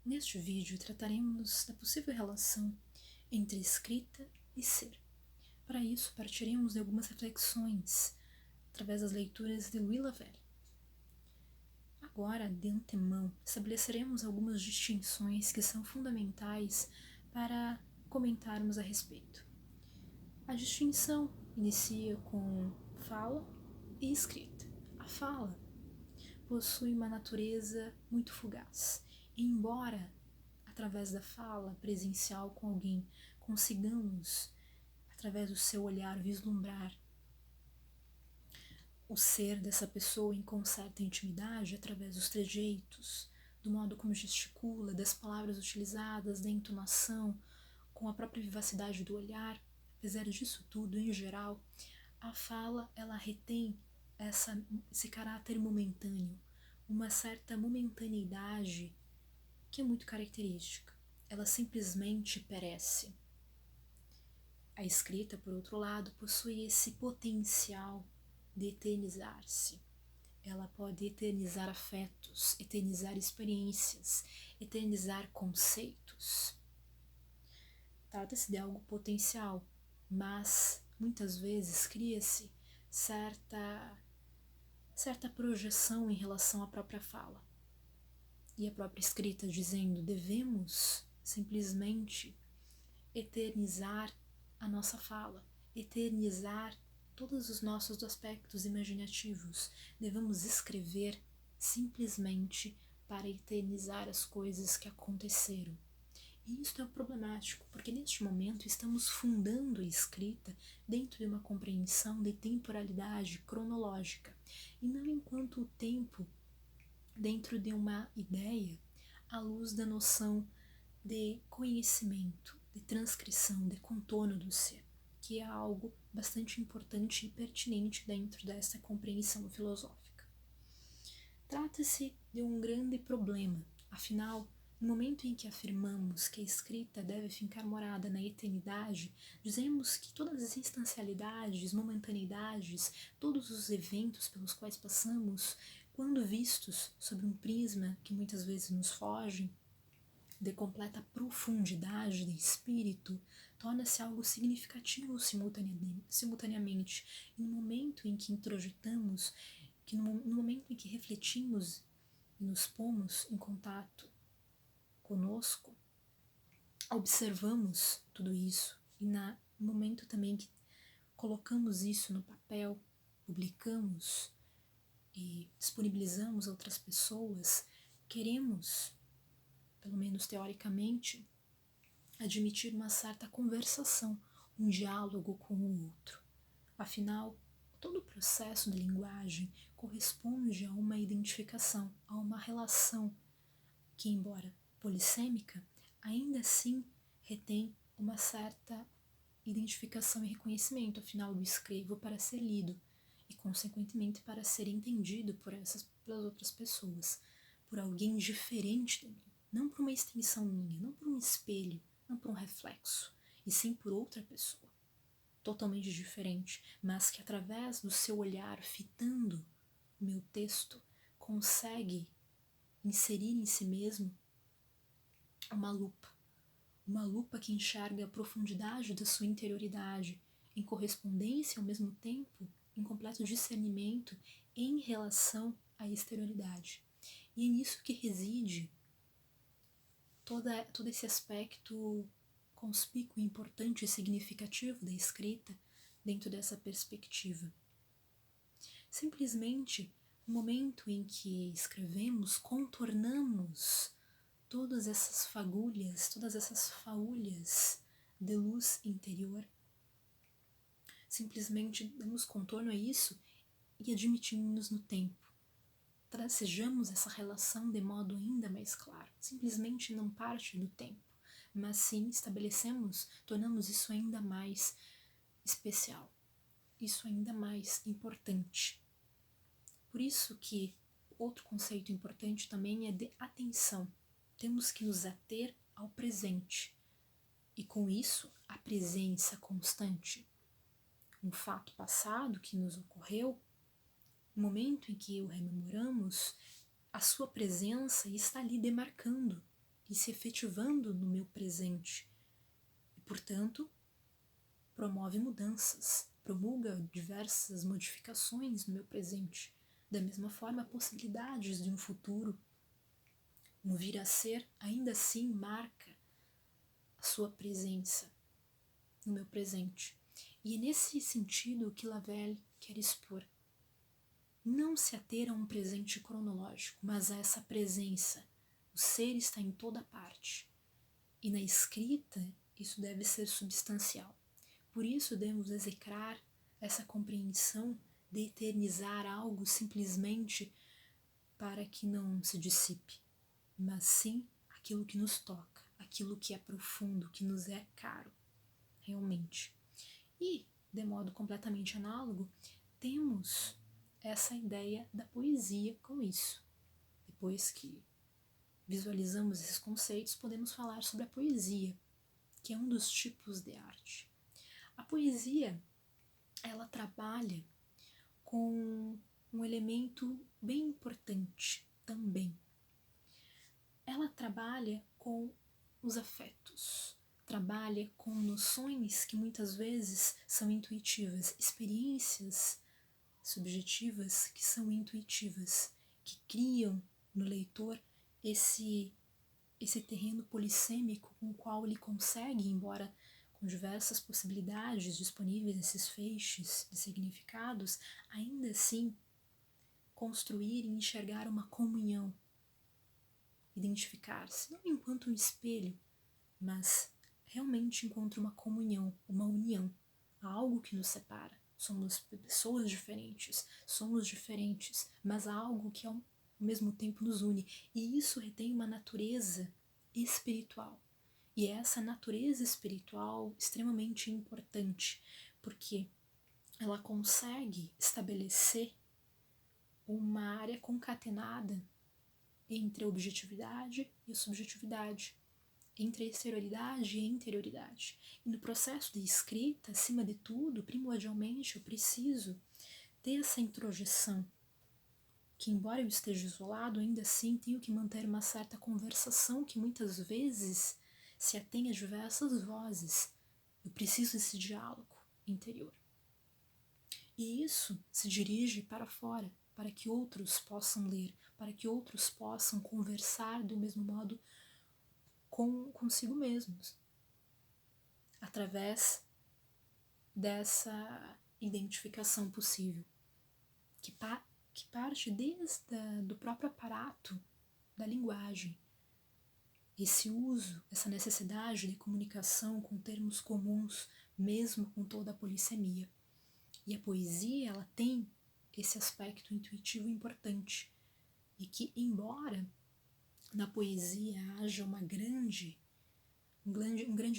Neste vídeo trataremos da possível relação entre escrita e ser. Para isso, partiremos de algumas reflexões através das leituras de Louis Lavelle. Agora, de antemão, estabeleceremos algumas distinções que são fundamentais para comentarmos a respeito. A distinção inicia com fala e escrita. A fala possui uma natureza muito fugaz. E embora, através da fala presencial com alguém, consigamos, através do seu olhar, vislumbrar o ser dessa pessoa com certa intimidade, através dos trejeitos, do modo como gesticula, das palavras utilizadas, da entonação, com a própria vivacidade do olhar, apesar disso tudo, em geral, a fala, ela retém esse caráter momentâneo, uma certa momentaneidade que é muito característica. Ela simplesmente perece. A escrita, por outro lado, possui esse potencial de eternizar-se. Ela pode eternizar afetos, eternizar experiências, eternizar conceitos. Trata-se de algo potencial, mas muitas vezes cria-se certa projeção em relação à própria fala e à própria escrita, dizendo devemos simplesmente eternizar a nossa fala, eternizar todos os nossos aspectos imaginativos. Devemos escrever simplesmente para eternizar as coisas que aconteceram. E isso é problemático, porque neste momento estamos fundando a escrita dentro de uma compreensão de temporalidade cronológica, e não enquanto o tempo dentro de uma ideia à luz da noção de conhecimento, de transcrição, de contorno do ser, que é algo bastante importante e pertinente dentro dessa compreensão filosófica. Trata-se de um grande problema, afinal, no momento em que afirmamos que a escrita deve ficar morada na eternidade, dizemos que todas as instancialidades, momentaneidades, todos os eventos pelos quais passamos, quando vistos sob um prisma que muitas vezes nos foge, de completa profundidade de espírito, torna-se algo significativo simultaneamente. E no momento em que introjetamos, no momento em que refletimos e nos pomos em contato conosco, observamos tudo isso e no momento também que colocamos isso no papel, publicamos e disponibilizamos a outras pessoas, queremos, pelo menos teoricamente, admitir uma certa conversação, um diálogo com o outro. Afinal, todo o processo de linguagem corresponde a uma identificação, a uma relação que, embora polissêmica, ainda assim retém uma certa identificação e reconhecimento. Afinal, eu escrevo para ser lido e, consequentemente, para ser entendido pelas outras pessoas, por alguém diferente de mim, não por uma extensão minha, não por um espelho, não por um reflexo, e sim por outra pessoa, totalmente diferente, mas que através do seu olhar, fitando o meu texto, consegue inserir em si mesmo uma lupa que enxerga a profundidade da sua interioridade, em correspondência ao mesmo tempo, em completo discernimento em relação à exterioridade. E é nisso que reside todo esse aspecto conspícuo, importante e significativo da escrita dentro dessa perspectiva. Simplesmente, no momento em que escrevemos, contornamos todas essas fagulhas, todas essas faúlhas de luz interior. Simplesmente damos contorno a isso e admitimos-nos no tempo. Tracejamos essa relação de modo ainda mais claro. Simplesmente não parte do tempo, mas sim estabelecemos, tornamos isso ainda mais especial, isso ainda mais importante. Por isso que outro conceito importante também é de atenção. Temos que nos ater ao presente e, com isso, a presença constante. Um fato passado que nos ocorreu, no momento em que o rememoramos, a sua presença está ali demarcando e se efetivando no meu presente. E, portanto, promove mudanças, promulga diversas modificações no meu presente. Da mesma forma, possibilidades de um futuro, um vir a ser, ainda assim marca a sua presença no meu presente. E é nesse sentido que Lavelle quer expor. Não se ater a um presente cronológico, mas a essa presença. O ser está em toda parte. E na escrita, isso deve ser substancial. Por isso, devemos execrar essa compreensão de eternizar algo simplesmente para que não se dissipe, mas sim aquilo que nos toca, aquilo que é profundo, que nos é caro, realmente. E, de modo completamente análogo, temos essa ideia da poesia com isso. Depois que visualizamos esses conceitos, podemos falar sobre a poesia, que é um dos tipos de arte. A poesia, ela trabalha com um elemento bem importante também. Ela trabalha com os afetos, trabalha com noções que muitas vezes são intuitivas, experiências subjetivas que são intuitivas, que criam no leitor esse terreno polissêmico com o qual ele consegue, embora com diversas possibilidades disponíveis nesses feixes de significados, ainda assim construir e enxergar uma comunhão, identificar-se, não enquanto um espelho, mas realmente enquanto uma comunhão, uma união, há algo que nos separa. Somos pessoas diferentes, somos diferentes, mas há algo que ao mesmo tempo nos une, e isso retém uma natureza espiritual. E é essa natureza espiritual extremamente importante, porque ela consegue estabelecer uma área concatenada entre a objetividade e a subjetividade, entre a exterioridade e a interioridade. E no processo de escrita, acima de tudo, primordialmente, eu preciso ter essa introjeção, que embora eu esteja isolado, ainda assim tenho que manter uma certa conversação que muitas vezes se atém a diversas vozes. Eu preciso desse diálogo interior. E isso se dirige para fora, para que outros possam ler, para que outros possam conversar do mesmo modo consigo mesmos, através dessa identificação possível, que parte desde do próprio aparato da linguagem, esse uso, essa necessidade de comunicação com termos comuns, mesmo com toda a polissemia. E a poesia, ela tem esse aspecto intuitivo importante, e que, embora na poesia haja um grande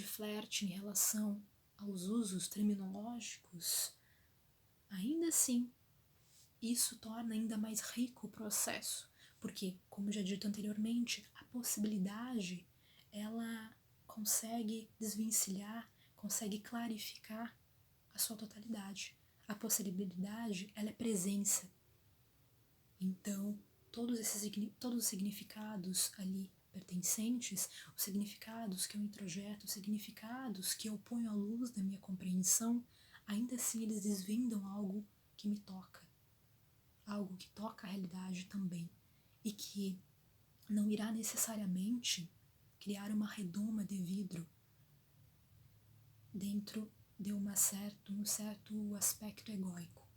flerte em relação aos usos terminológicos, ainda assim, isso torna ainda mais rico o processo, porque, como já dito anteriormente, a possibilidade, ela consegue desvencilhar, consegue clarificar a sua totalidade. A possibilidade, ela é presença. Então, todos os significados ali pertencentes, os significados que eu introjeto, os significados que eu ponho à luz da minha compreensão, ainda assim eles desvendam algo que me toca, algo que toca a realidade também, e que não irá necessariamente criar uma redoma de vidro dentro de um certo aspecto egóico.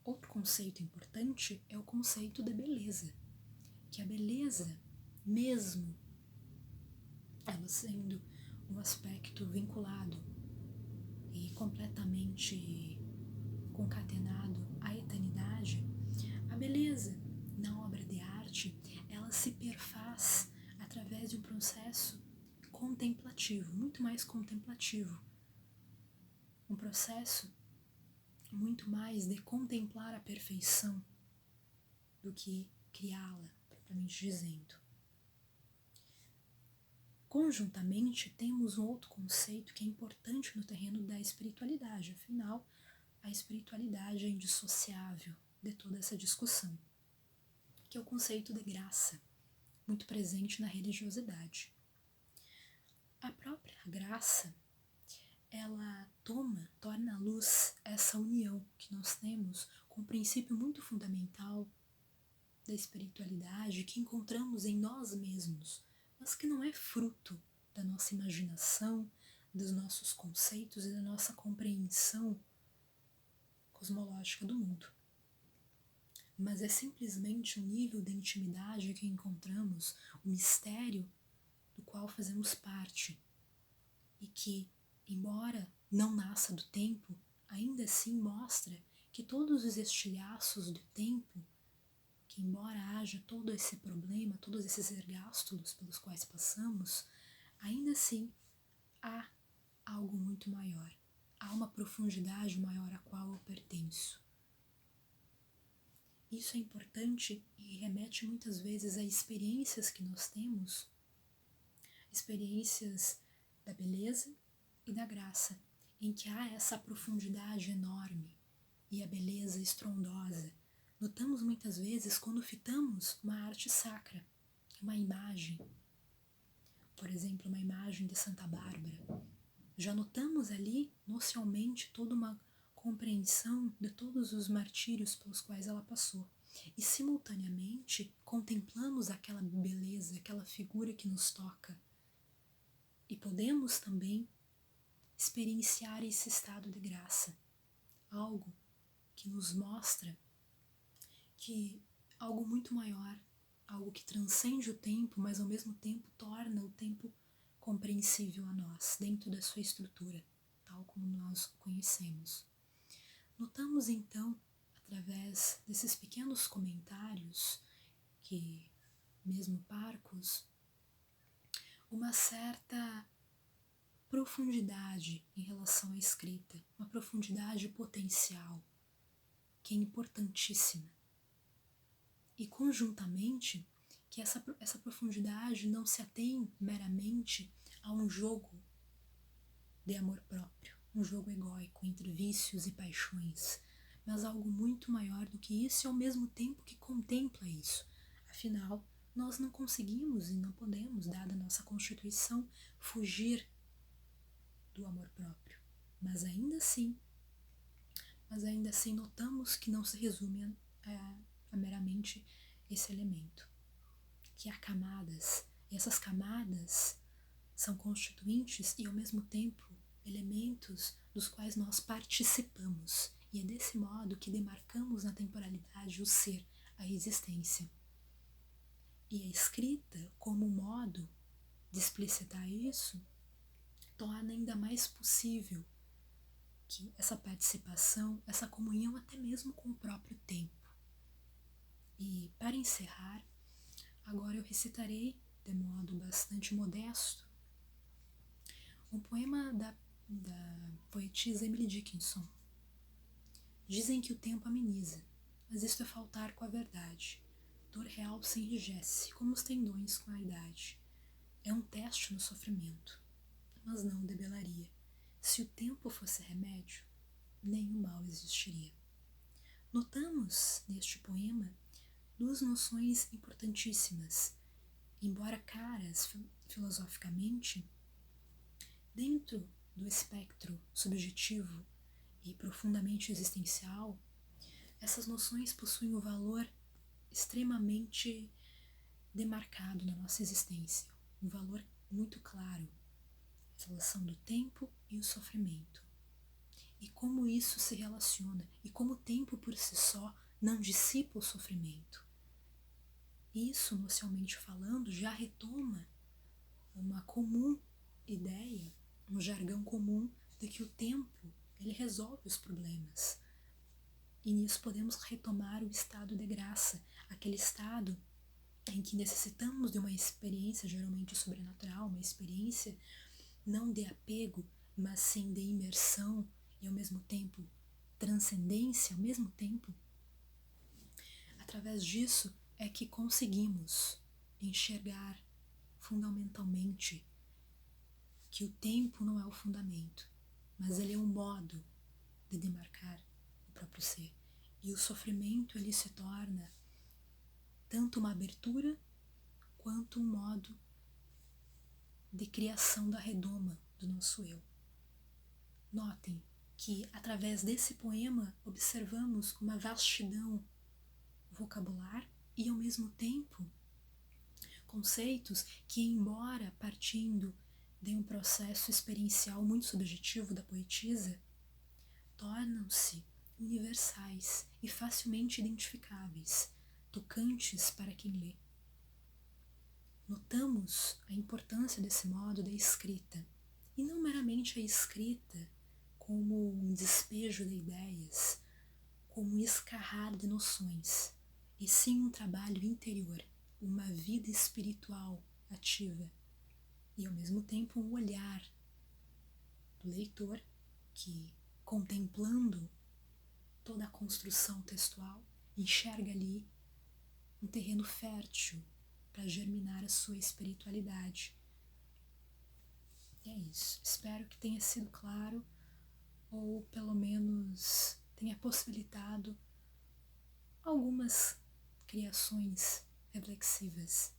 Outro conceito importante é o conceito de beleza, que a beleza, mesmo ela sendo um aspecto vinculado e completamente concatenado à eternidade, a beleza na obra de arte, ela se perfaz através de um processo contemplativo, muito mais contemplativo, um processo muito mais de contemplar a perfeição do que criá-la, propriamente dizendo. Conjuntamente, temos um outro conceito que é importante no terreno da espiritualidade, afinal, a espiritualidade é indissociável de toda essa discussão, que é o conceito de graça. muito presente na religiosidade. A própria graça, ela torna à luz essa união que nós temos com um princípio muito fundamental da espiritualidade que encontramos em nós mesmos, mas que não é fruto da nossa imaginação, dos nossos conceitos e da nossa compreensão cosmológica do mundo. Mas é simplesmente um nível de intimidade que encontramos, o mistério do qual fazemos parte e que, embora não nasça do tempo, ainda assim mostra que todos os estilhaços do tempo, que embora haja todo esse problema, todos esses ergástulos pelos quais passamos, ainda assim há algo muito maior, há uma profundidade maior à qual eu pertenço. Isso é importante e remete muitas vezes a experiências que nós temos, experiências da beleza e da graça, em que há essa profundidade enorme e a beleza estrondosa. Notamos muitas vezes quando fitamos uma arte sacra, uma imagem, por exemplo, uma imagem de Santa Bárbara. Já notamos ali, nocialmente, toda uma compreensão de todos os martírios pelos quais ela passou. E, simultaneamente, contemplamos aquela beleza, aquela figura que nos toca. E podemos também experienciar esse estado de graça, algo que nos mostra que algo muito maior, algo que transcende o tempo, mas ao mesmo tempo torna o tempo compreensível a nós, dentro da sua estrutura, tal como nós o conhecemos. Notamos então, através desses pequenos comentários, que, mesmo parcos, uma certa profundidade em relação à escrita, uma profundidade potencial, que é importantíssima. E, conjuntamente, que essa profundidade não se atém meramente a um jogo de amor próprio, um jogo egóico entre vícios e paixões, mas algo muito maior do que isso e ao mesmo tempo que contempla isso. Afinal, nós não conseguimos e não podemos, dada a nossa constituição, fugir do amor próprio. Mas ainda assim notamos que não se resume a meramente esse elemento, que há camadas, e essas camadas são constituintes e ao mesmo tempo elementos dos quais nós participamos, e é desse modo que demarcamos na temporalidade o ser, a existência. E a escrita, como modo de explicitar isso, torna ainda mais possível que essa participação, essa comunhão até mesmo com o próprio tempo. E para encerrar, agora eu recitarei, de modo bastante modesto, um poema da poetisa Emily Dickinson. Dizem que o tempo ameniza, mas isto é faltar com a verdade. Dor real se enrijece, como os tendões com a idade. É um teste no sofrimento, mas não debelaria. Se o tempo fosse remédio, nenhum mal existiria. Notamos, neste poema, duas noções importantíssimas, embora caras filosoficamente, dentro do espectro subjetivo e profundamente existencial. Essas noções possuem um valor extremamente demarcado na nossa existência, um valor muito claro, a relação do tempo e o sofrimento. E como isso se relaciona, e como o tempo por si só não dissipa o sofrimento. Isso, nocialmente falando, já retoma uma comum ideia, um jargão comum de que o tempo, ele resolve os problemas. E nisso podemos retomar o estado de graça, aquele estado em que necessitamos de uma experiência geralmente sobrenatural, uma experiência não de apego, mas sim de imersão e ao mesmo tempo transcendência, ao mesmo tempo. Através disso é que conseguimos enxergar fundamentalmente que o tempo não é o fundamento, mas ele é um modo de demarcar o próprio ser. E o sofrimento, ele se torna tanto uma abertura quanto um modo de criação da redoma do nosso eu. Notem que, através desse poema, observamos uma vastidão vocabular e, ao mesmo tempo, conceitos que, embora partindo de um processo experiencial muito subjetivo da poetisa, tornam-se universais e facilmente identificáveis, tocantes para quem lê. Notamos a importância desse modo da escrita, e não meramente a escrita como um despejo de ideias, como um escarrar de noções, e sim um trabalho interior, uma vida espiritual ativa, e ao mesmo tempo um olhar do leitor que, contemplando toda a construção textual, enxerga ali um terreno fértil para germinar a sua espiritualidade. E é isso. Espero que tenha sido claro, ou pelo menos tenha possibilitado algumas criações reflexivas.